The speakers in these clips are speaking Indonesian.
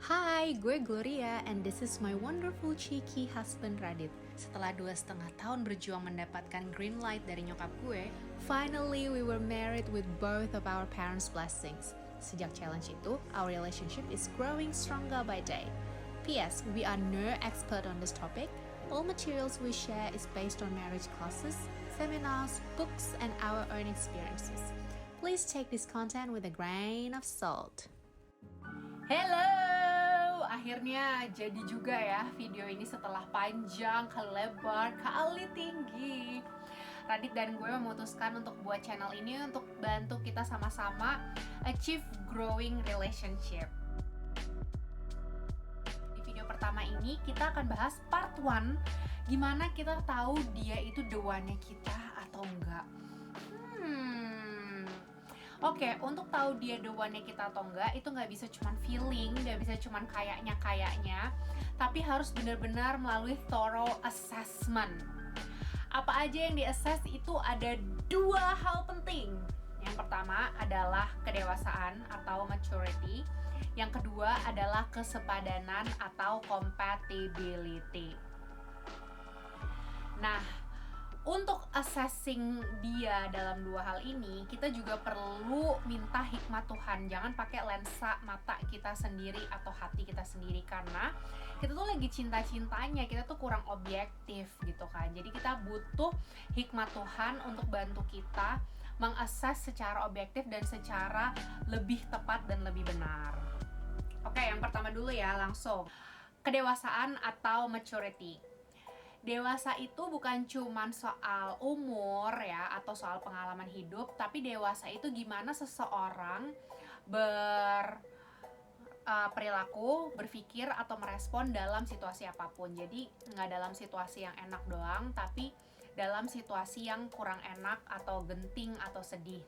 Hai, gue Gloria and this is my wonderful cheeky husband Radit. Setelah 2,5 tahun berjuang mendapatkan green light dari nyokap gue, finally we were married with both of our parents' blessings. Sejak challenge itu, our relationship is growing stronger by day. P.S. We are no expert on this topic. All materials we share is based on marriage classes, seminars, books, and our own experiences. Please take this content with a grain of salt. Hello! Akhirnya jadi juga ya video ini setelah panjang, kali lebar, kali tinggi. Radit dan gue memutuskan untuk buat channel ini untuk bantu kita sama-sama achieve growing relationship. Di video pertama ini kita akan bahas part 1, gimana kita tahu dia itu the one-nya kita atau enggak. Oke, untuk tahu dia the one-nya kita atau enggak, itu nggak bisa cuman feeling, nggak bisa cuman kayaknya, tapi harus benar-benar melalui thorough assessment. Apa aja yang di-assess itu ada 2 hal penting. Yang pertama adalah kedewasaan atau maturity. Yang kedua adalah kesepadanan atau compatibility. Nah, untuk assessing dia dalam 2 hal ini, kita juga perlu minta hikmat Tuhan. Jangan pakai lensa mata kita sendiri atau hati kita sendiri, karena kita tuh lagi cinta-cintanya, kita tuh kurang objektif gitu kan. Jadi kita butuh hikmat Tuhan untuk bantu kita mengassess secara objektif dan secara lebih tepat dan lebih benar. Oke, yang pertama dulu ya, langsung. Kedewasaan atau maturity. Dewasa itu bukan cuman soal umur ya atau soal pengalaman hidup, tapi dewasa itu gimana seseorang perilaku, berpikir atau merespon dalam situasi apapun. Jadi nggak dalam situasi yang enak doang, tapi dalam situasi yang kurang enak atau genting atau sedih.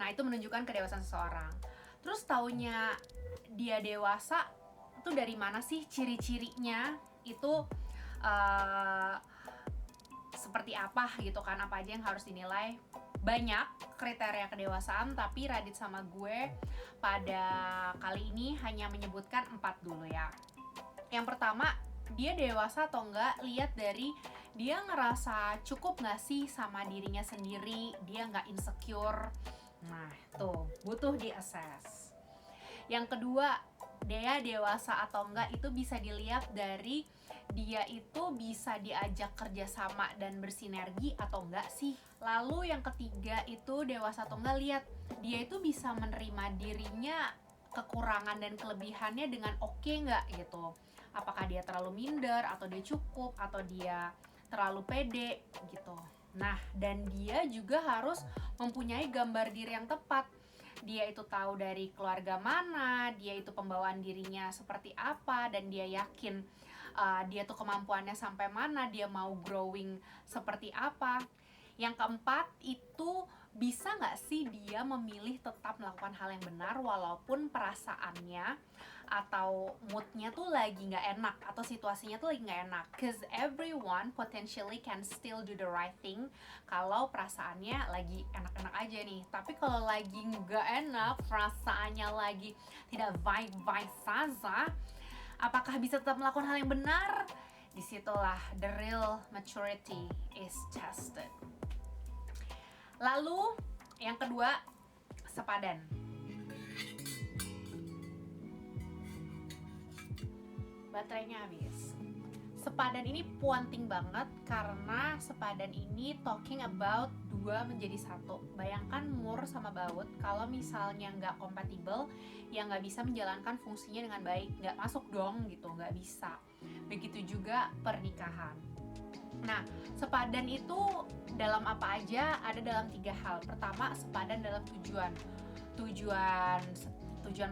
Nah, itu menunjukkan kedewasaan seseorang. Terus taunya dia dewasa itu dari mana sih ciri-cirinya? Itu seperti apa gitu kan, apa aja yang harus dinilai. Banyak kriteria kedewasaan, tapi Radit sama gue pada kali ini hanya menyebutkan 4 dulu ya. Yang pertama, dia dewasa atau enggak lihat dari dia ngerasa cukup gak sih sama dirinya sendiri, dia gak insecure. Nah, tuh butuh di-assess. Yang kedua, dia dewasa atau enggak itu bisa dilihat dari dia itu bisa diajak kerjasama dan bersinergi atau enggak sih. Lalu yang ketiga itu dewasa atau enggak, lihat dia itu bisa menerima dirinya, kekurangan dan kelebihannya dengan oke enggak gitu. Apakah dia terlalu minder atau dia cukup atau dia terlalu pede gitu. Nah, dan dia juga harus mempunyai gambar diri yang tepat. Dia itu tahu dari keluarga mana, dia itu pembawaan dirinya seperti apa, dan dia yakin dia tuh kemampuannya sampai mana, dia mau growing seperti apa. Yang keempat itu bisa nggak sih dia memilih tetap melakukan hal yang benar walaupun perasaannya atau moodnya tuh lagi nggak enak atau situasinya tuh lagi nggak enak. Cause everyone potentially can still do the right thing kalau perasaannya lagi enak-enak aja nih. Tapi kalau lagi nggak enak, perasaannya lagi tidak vibe saja, apakah bisa tetap melakukan hal yang benar? Disitulah the real maturity is tested. Lalu yang kedua, sepadan. Baterainya habis. Sepadan ini penting banget karena sepadan ini talking about 2 menjadi 1. Bayangkan mur sama baut, kalau misalnya nggak kompatibel, ya nggak bisa menjalankan fungsinya dengan baik, nggak masuk dong gitu, nggak bisa. Begitu juga pernikahan. Nah, sepadan itu dalam apa aja? Ada dalam 3 hal. Pertama, sepadan dalam tujuan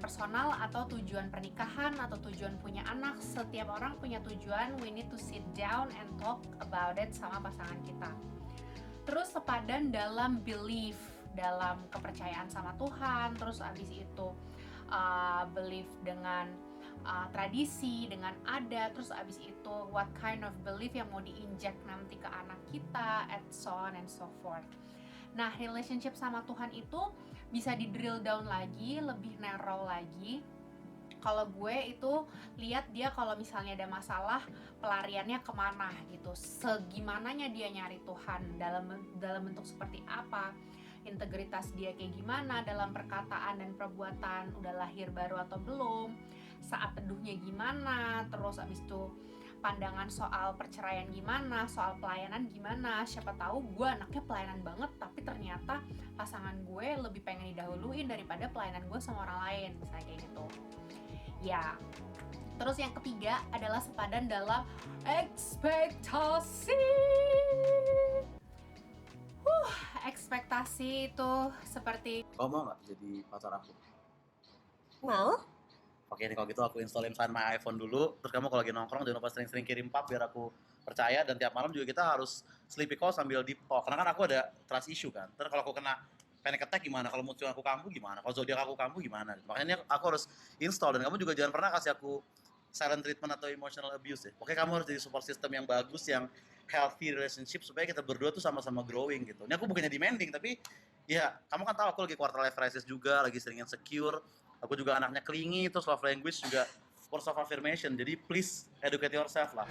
personal atau tujuan pernikahan atau tujuan punya anak. Setiap orang punya tujuan, we need to sit down and talk about it sama pasangan kita. Terus sepadan dalam belief, dalam kepercayaan sama Tuhan. Terus abis itu belief dengan tradisi, dengan adat. Terus abis itu what kind of belief yang mau diinjek nanti ke anak kita, and so on and so forth. Nah, relationship sama Tuhan itu bisa di drill down lagi, lebih narrow lagi. Kalau gue itu lihat dia kalau misalnya ada masalah, pelariannya kemana gitu, segimananya dia nyari Tuhan, dalam bentuk seperti apa, integritas dia kayak gimana dalam perkataan dan perbuatan, udah lahir baru atau belum, saat teduhnya gimana, terus abis itu pandangan soal perceraian gimana, soal pelayanan gimana. Siapa tahu gue anaknya pelayanan banget, tapi ternyata pasangan gue lebih pengen didahuluin daripada pelayanan gue sama orang lain, misalnya kayak gitu ya. Terus yang ketiga adalah sepadan dalam ekspektasi. Ekspektasi itu seperti, Kau mau nggak jadi pacar aku? Mau? Oke nih, kalau gitu aku installin Find My iPhone dulu. Terus kamu kalau lagi nongkrong jangan lupa sering-sering kirim pap biar aku percaya. Dan tiap malam juga kita harus sleepy call sambil deep talk. Karena kan aku ada trust issue kan. Terus kalau aku kena panic attack gimana? Kalau mood aku kambuh gimana? Kalau zodiak aku kambuh gimana? Makanya aku harus install. Dan kamu juga jangan pernah kasih aku silent treatment atau emotional abuse ya. Oke, kamu harus jadi support system yang bagus, yang healthy relationship supaya kita berdua tuh sama-sama growing gitu. Ini aku bukannya demanding, tapi ya kamu kan tahu aku lagi quarter life crisis juga, lagi sering insecure. Aku juga anaknya clingy, terus love language juga words of affirmation. Jadi please educate yourself lah.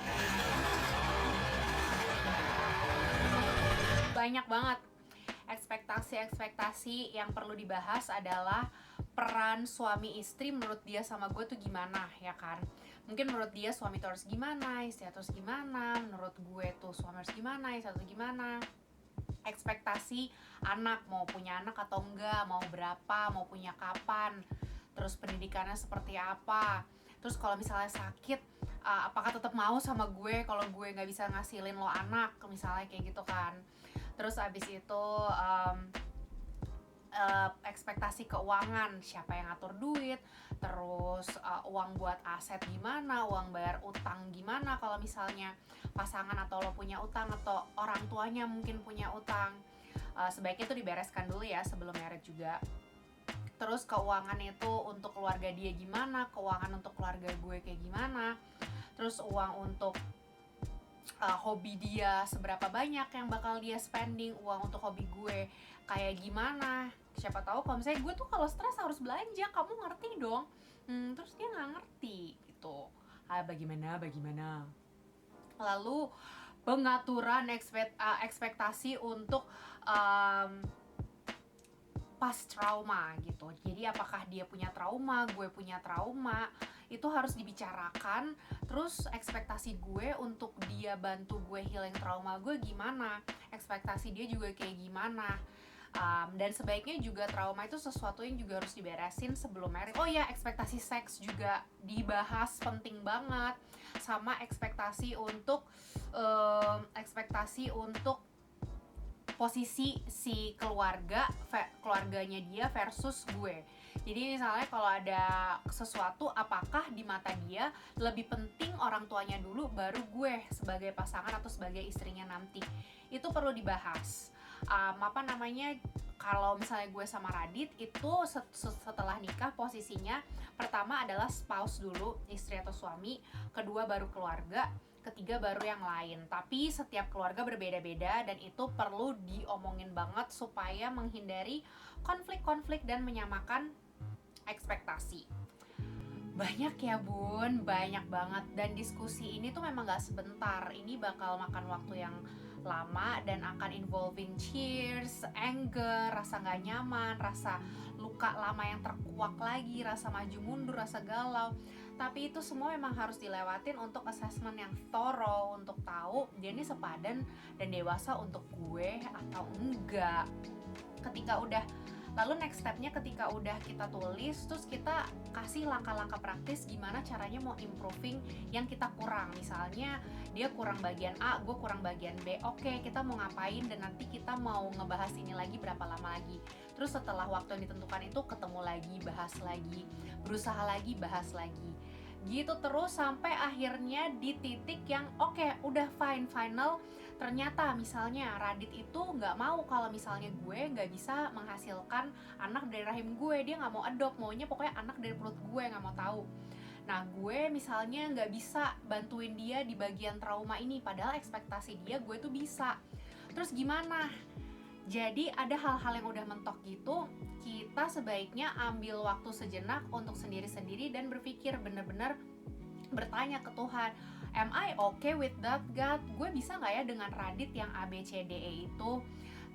banyak banget ekspektasi yang perlu dibahas adalah peran suami istri menurut dia sama gue tuh gimana, ya kan? Mungkin menurut dia suami tuh harus gimana, istri harus gimana, menurut gue tuh suami harus gimana, istri harus gimana. Ekspektasi anak, mau punya anak atau enggak, mau berapa, mau punya kapan, terus pendidikannya seperti apa, terus kalau misalnya sakit, apakah tetap mau sama gue kalau gue nggak bisa ngasilin lo anak, misalnya kayak gitu kan. Terus abis itu ekspektasi keuangan, siapa yang ngatur duit, terus uang buat aset gimana, uang bayar utang gimana kalau misalnya pasangan atau lo punya utang atau orang tuanya mungkin punya utang. Sebaiknya itu dibereskan dulu ya sebelum married juga. Terus keuangan itu untuk keluarga dia gimana, keuangan untuk keluarga gue kayak gimana, terus uang untuk hobi dia seberapa banyak yang bakal dia spending, uang untuk hobi gue kayak gimana. Siapa tahu kalau misalnya gue tuh kalau stres harus belanja, kamu ngerti dong. Terus dia nggak ngerti gitu. Bagaimana. Lalu pengaturan ekspektasi untuk pas trauma gitu. Jadi apakah dia punya trauma, gue punya trauma, itu harus dibicarakan. Terus ekspektasi gue untuk dia bantu gue healing trauma gue gimana, ekspektasi dia juga kayak gimana. Dan sebaiknya juga trauma itu sesuatu yang juga harus diberesin sebelum married. Oh ya, ekspektasi seks juga dibahas, penting banget. Sama ekspektasi untuk posisi si keluarganya dia versus gue. Jadi misalnya kalau ada sesuatu, apakah di mata dia lebih penting orang tuanya dulu baru gue sebagai pasangan atau sebagai istrinya nanti. Itu perlu dibahas. Kalau misalnya gue sama Radit itu setelah nikah posisinya pertama adalah spouse dulu, istri atau suami, kedua baru keluarga, ketiga baru yang lain. Tapi setiap keluarga berbeda-beda dan itu perlu diomongin banget supaya menghindari konflik-konflik dan menyamakan ekspektasi. Banyak ya bun, banyak banget. Dan diskusi ini tuh memang gak sebentar. Ini bakal makan waktu yang lama dan akan involving tears, anger, rasa gak nyaman, rasa luka lama yang terkuak lagi, rasa maju mundur, rasa galau. Tapi itu semua memang harus dilewatin untuk assessment yang thorough, untuk tahu dia ini sepadan dan dewasa untuk gue atau enggak. Lalu next stepnya ketika udah kita tulis, terus kita kasih langkah-langkah praktis gimana caranya mau improving yang kita kurang. Misalnya dia kurang bagian A, gue kurang bagian B. Oke, kita mau ngapain dan nanti kita mau ngebahas ini lagi berapa lama lagi. Terus setelah waktu yang ditentukan itu ketemu lagi, bahas lagi, berusaha lagi, bahas lagi. Gitu terus sampai akhirnya di titik yang oke, udah final. Ternyata misalnya Radit itu nggak mau kalau misalnya gue nggak bisa menghasilkan anak dari rahim gue, dia nggak mau adopt, maunya pokoknya anak dari perut gue, nggak mau tahu. Nah gue misalnya nggak bisa bantuin dia di bagian trauma ini, padahal ekspektasi dia gue tuh bisa. Terus gimana? Jadi ada hal-hal yang udah mentok gitu, kita sebaiknya ambil waktu sejenak untuk sendiri-sendiri dan berpikir, bener-bener bertanya ke Tuhan, am I okay with that God? Gue bisa nggak ya dengan Radit yang A, B, C, D, E itu?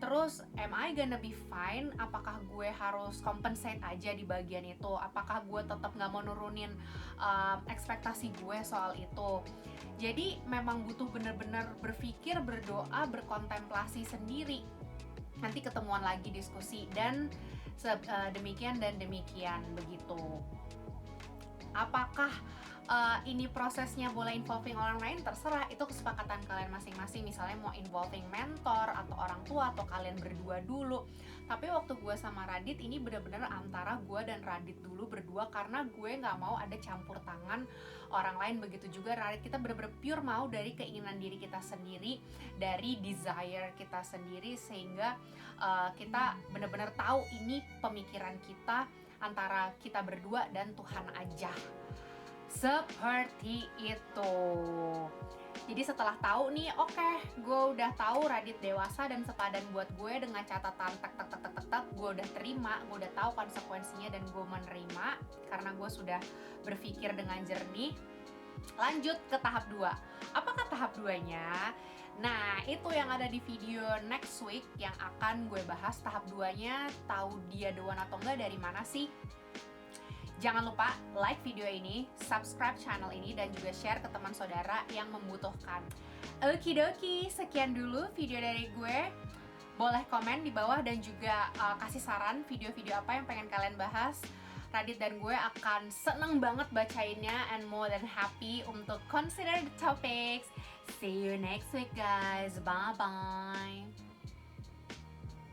Terus, am I gonna be fine? Apakah gue harus compensate aja di bagian itu? Apakah gue tetap nggak mau nurunin ekspektasi gue soal itu? Jadi memang butuh bener-bener berpikir, berdoa, berkontemplasi sendiri. Nanti ketemuan lagi diskusi dan demikian dan demikian begitu. Apakah ini prosesnya boleh involving orang lain? Terserah, itu kesepakatan kalian masing-masing. Misalnya mau involving mentor atau orang tua atau kalian berdua dulu. Tapi waktu gue sama Radit ini bener-bener antara gue dan Radit dulu berdua, karena gue nggak mau ada campur tangan orang lain. Begitu juga Radit, kita bener-bener pure mau dari keinginan diri kita sendiri, dari desire kita sendiri, sehingga kita bener-bener tahu ini pemikiran kita antara kita berdua dan Tuhan aja. Seperti itu. Jadi setelah tahu nih, oke, gue udah tahu Radit dewasa dan sepadan buat gue dengan catatan tek, gue udah terima, gue udah tahu konsekuensinya dan gue menerima karena gue sudah berpikir dengan jernih. Lanjut ke tahap 2. Apakah tahap 2-nya? Nah, itu yang ada di video next week yang akan gue bahas. Tahap 2-nya, tahu dia the one atau enggak dari mana sih? Jangan lupa like video ini, subscribe channel ini, dan juga share ke teman saudara yang membutuhkan. Okidoki, sekian dulu video dari gue. Boleh komen di bawah dan juga kasih saran video-video apa yang pengen kalian bahas. Radit dan gue akan seneng banget bacainnya and more than happy untuk consider the topics. See you next week guys, bye-bye.